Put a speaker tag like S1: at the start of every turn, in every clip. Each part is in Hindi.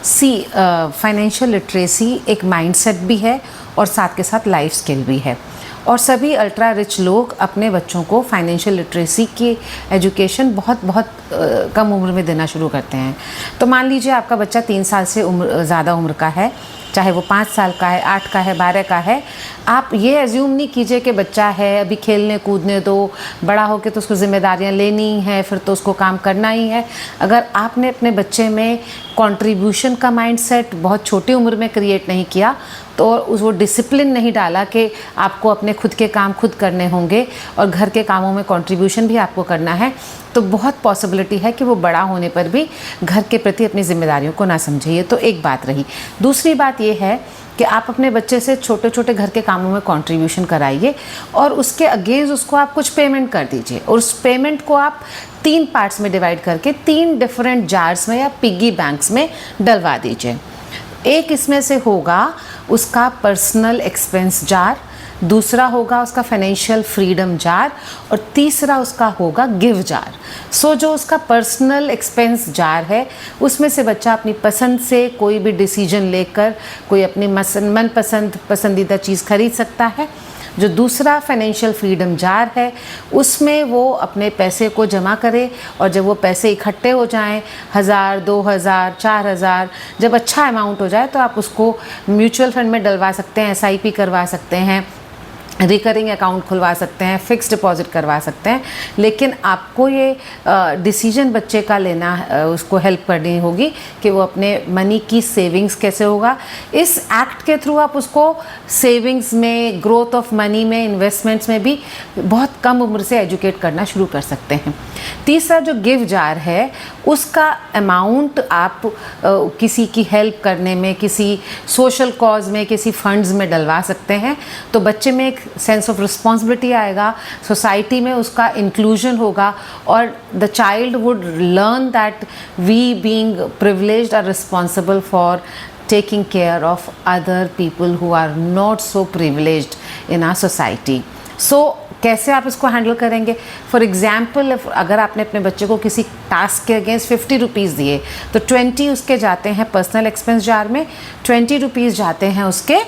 S1: सी फाइनेंशियल लिटरेसी एक माइंडसेट भी है और साथ के साथ लाइफ स्किल भी है। और सभी अल्ट्रा रिच लोग अपने बच्चों को फाइनेंशियल लिटरेसी की एजुकेशन बहुत कम उम्र में देना शुरू करते हैं। तो मान लीजिए आपका बच्चा 3 साल से ज़्यादा उम्र का है, चाहे वो 5 साल का है, 8 का है, 12 का है। आप ये एज्यूम नहीं कीजिए कि बच्चा है अभी खेलने कूदने दो, बड़ा होकर तो उसको ज़िम्मेदारियाँ लेनी ही है, फिर तो उसको काम करना ही है। अगर आपने अपने बच्चे में कंट्रीब्यूशन का माइंडसेट बहुत छोटी उम्र में क्रिएट नहीं किया, तो वो डिसिप्लिन नहीं डाला कि आपको अपने खुद के काम खुद करने होंगे और घर के कामों में कंट्रीब्यूशन भी आपको करना है, तो बहुत पॉसिबिलिटी है कि वो बड़ा होने पर भी घर के प्रति अपनी जिम्मेदारियों को ना समझे। ये तो एक बात रही। दूसरी बात ये है कि आप अपने बच्चे से छोटे छोटे घर के कामों में कंट्रीब्यूशन कराइए और उसके अगेंस्ट उसको आप कुछ पेमेंट कर दीजिए, और उस पेमेंट को आप 3 पार्ट्स में डिवाइड करके 3 डिफरेंट जार्स में या पिग्गी बैंक्स में डलवा दीजिए। एक इसमें से होगा उसका पर्सनल एक्सपेंस जार, दूसरा होगा उसका फाइनेंशियल फ्रीडम जार, और तीसरा उसका होगा गिव जार। सो जो उसका पर्सनल एक्सपेंस जार है उसमें से बच्चा अपनी पसंद से कोई भी डिसीजन लेकर कोई अपनी पसंदीदा चीज़ खरीद सकता है। जो दूसरा फाइनेंशियल फ्रीडम जार है उसमें वो अपने पैसे को जमा करे, और जब वो पैसे इकट्ठे हो जाएं 1000, 2000, 4000, जब अच्छा अमाउंट हो जाए तो आप उसको म्यूचुअल फंड में डलवा सकते हैं, SIP करवा सकते हैं, रिकरिंग अकाउंट खुलवा सकते हैं, फिक्स डिपॉजिट करवा सकते हैं। लेकिन आपको ये डिसीजन बच्चे का लेना उसको हेल्प करनी होगी कि वो अपने मनी की सेविंग्स कैसे होगा। इस एक्ट के थ्रू आप उसको सेविंग्स में, ग्रोथ ऑफ मनी में, इन्वेस्टमेंट्स में भी बहुत कम उम्र से एजुकेट करना शुरू कर सकते हैं। तीसरा जो गिव जार है उसका अमाउंट आप किसी की हेल्प करने में, किसी सोशल कॉज में, किसी फंड्स में डलवा सकते हैं। तो बच्चे में एक सेंस ऑफ रिस्पॉन्सिबिलिटी आएगा, सोसाइटी में उसका इंक्लूजन होगा, और the child would learn that we being privileged are responsible for taking care of other people who are not so privileged in our society. So कैसे आप इसको हैंडल करेंगे? फॉर एग्जाम्पल, अगर आपने अपने बच्चे को किसी टास्क के अगेंस्ट 50 रुपीज़ दिए तो 20 उसके जाते हैं पर्सनल एक्सपेंस जार में, 20 रुपीज़ जाते हैं उसके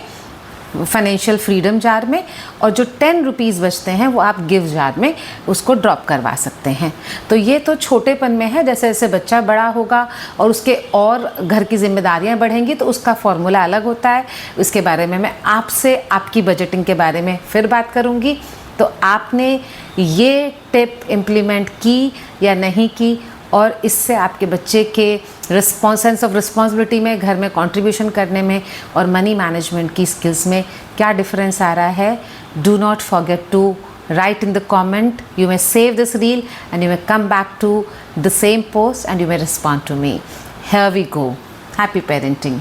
S1: फाइनेंशियल फ्रीडम जार में, और जो 10 रुपीज़ बचते हैं वो आप गिव जार में उसको ड्रॉप करवा सकते हैं। तो ये तो छोटेपन में है। जैसे जैसे बच्चा बड़ा होगा और उसके और घर की जिम्मेदारियां बढ़ेंगी तो उसका फॉर्मूला अलग होता है। इसके बारे में मैं आपसे आपकी बजटिंग के बारे में फिर बात करूँगी। तो आपने ये टिप इम्प्लीमेंट की या नहीं की, और इससे आपके बच्चे के सेंस ऑफ रिस्पॉन्सिबिलिटी में, घर में कंट्रीब्यूशन करने में और मनी मैनेजमेंट की स्किल्स में क्या डिफरेंस आ रहा है? Do not forget to write in the comment. You may save this reel and you may come back to the same post and you may respond to me. Here we go. Happy parenting.